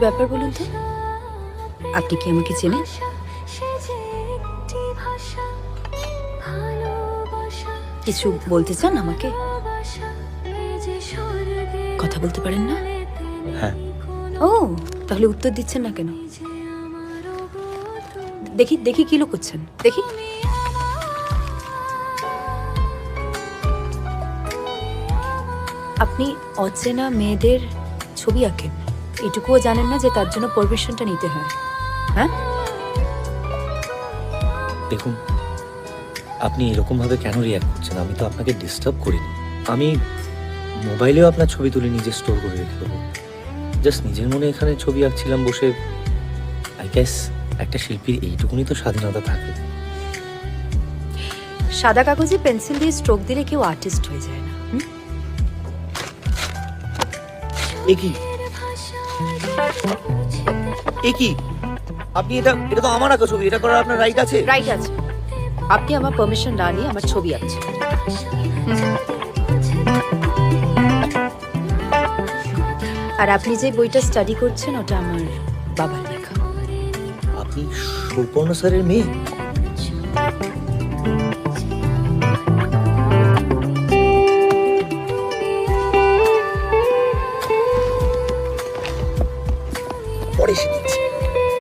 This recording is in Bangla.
ব্যাপার বলুন তো? আপনি কি আমাকে চেনেন? কিছু বলতে চান আমাকে? কথা বলতে পারেন না? হ্যাঁ। ও, তাহলে উত্তর দিচ্ছেন না কেন? দেখি দেখি কি লুকোচ্ছেন, দেখি। আপনি অচেনা মেয়েদের ছবি আঁকেন, এটুকুও জানেন না যে তার জন্য পারমিশনটা নিতে হয়? হ্যাঁ, দেখুন, আপনি এরকমভাবে কেন রিয়াক্ট করছেন? আমি তো আপনাকে ডিস্টার্ব করিনি। আমি মোবাইলেও আপনার ছবি তুলে নিজে স্টোর করে রেখে দেবো। জাস্ট নিজের মনে এখানে ছবি আঁকছিলাম বসে। আই গেস একটা শিল্পীর এইটুকুনি তো স্বাধীনতা থাকে। সাদা কাগজে পেন্সিল দিয়ে স্ট্রোক দিলে কেউ আর্টিস্ট হয়ে যায় না। এ কি এ কি? আপনি এটা তো আমার আঁকা ছবি, এটা করার আপনার রাইট আছে? রাইট আছে। আপনি আমার পারমিশন না নিয়ে আমার ছবি আঁকছেন। আর আপনি যে বইটা স্টাডি করছেন ওটা আমার বাবার লেখা। আপনি সুপর্ণ স্যারের মেয়ে? পরে শিখেছি।